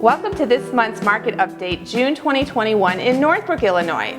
Welcome to this month's market update, June 2021 in Northbrook, Illinois.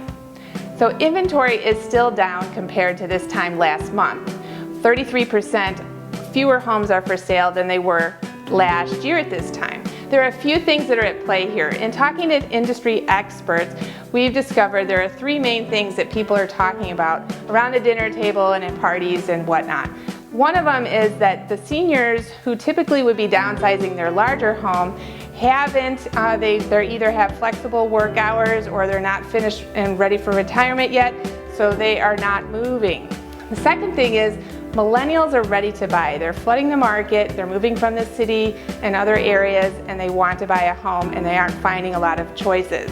So inventory is still down compared to this time last month. 33% fewer homes are for sale than they were last year at this time. There are a few things that are at play here. In talking to industry experts, we've discovered there are three main things that people are talking about around a dinner table and at parties and whatnot. One of them is that the seniors who typically would be downsizing their larger home haven't, they either have flexible work hours or they're not finished and ready for retirement yet, so they are not moving. The second thing is millennials are ready to buy. They're flooding the market, they're moving from the city and other areas, and they want to buy a home and they aren't finding a lot of choices.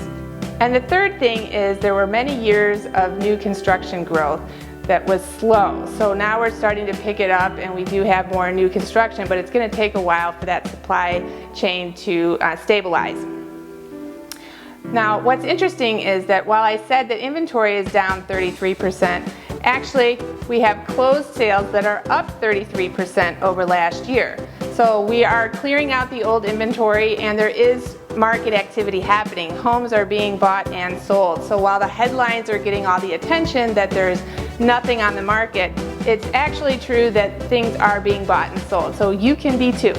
And the third thing is there were many years of new construction growth that was slow. So now we're starting to pick it up and we do have more new construction, but it's going to take a while for that supply chain to stabilize. Now what's interesting is that while I said that inventory is down 33%, actually we have closed sales that are up 33% over last year. So we are clearing out the old inventory and there is market activity happening. Homes are being bought and sold. So while the headlines are getting all the attention that there's nothing on the market, it's actually true that things are being bought and sold. So you can be too.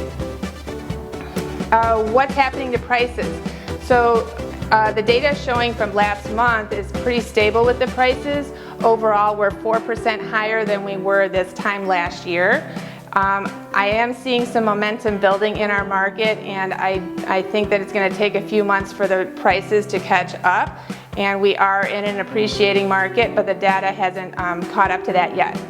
What's happening to prices? So the data showing from last month is pretty stable with the prices. Overall, we're 4% higher than we were this time last year. I am seeing some momentum building in our market, and I think that it's going to take a few months for the prices to catch up, and we are in an appreciating market, but the data hasn't caught up to that yet.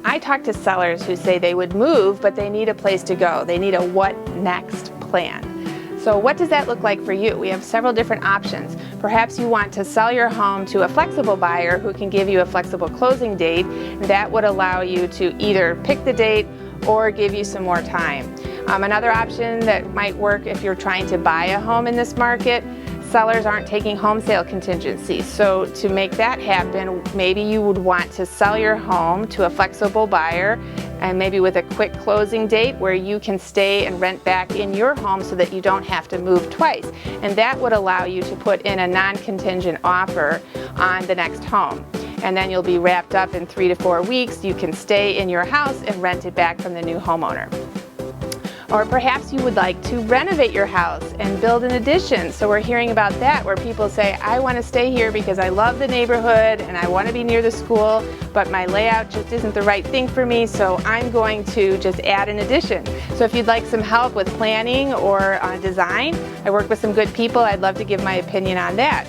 I talk to sellers who say they would move, but they need a place to go. They need a what next plan. So what does that look like for you? We have several different options. Perhaps you want to sell your home to a flexible buyer who can give you a flexible closing date. That would allow you to either pick the date or give you some more time. Another option that might work if you're trying to buy a home in this market, sellers aren't taking home sale contingencies. So to make that happen, maybe you would want to sell your home to a flexible buyer and maybe with a quick closing date where you can stay and rent back in your home so that you don't have to move twice. And that would allow you to put in a non-contingent offer on the next home. And then you'll be wrapped up in 3 to 4 weeks. You can stay in your house and rent it back from the new homeowner. Or perhaps you would like to renovate your house and build an addition. So we're hearing about that where people say, I want to stay here because I love the neighborhood and I want to be near the school, but my layout just isn't the right thing for me, so I'm going to just add an addition. So if you'd like some help with planning or design, I work with some good people. I'd love to give my opinion on that.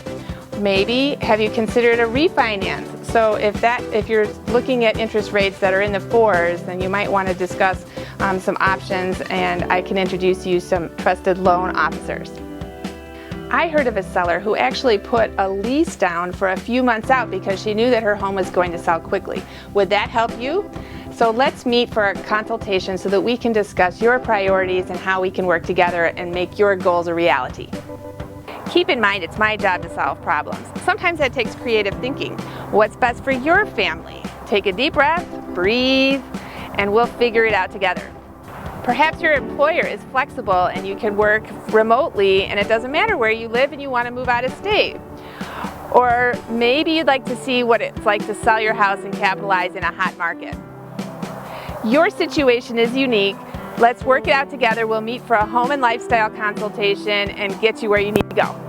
Maybe have you considered a refinance? So if you're looking at interest rates that are in the 4s, then you might want to discuss some options, and I can introduce you some trusted loan officers. I heard of a seller who actually put a lease down for a few months out because she knew that her home was going to sell quickly. Would that help you? So let's meet for a consultation so that we can discuss your priorities and how we can work together and make your goals a reality. Keep in mind, it's my job to solve problems. Sometimes that takes creative thinking. What's best for your family? Take a deep breath, breathe, and we'll figure it out together. Perhaps your employer is flexible and you can work remotely and it doesn't matter where you live and you want to move out of state. Or maybe you'd like to see what it's like to sell your house and capitalize in a hot market. Your situation is unique. Let's work it out together. We'll meet for a home and lifestyle consultation and get you where you need to go.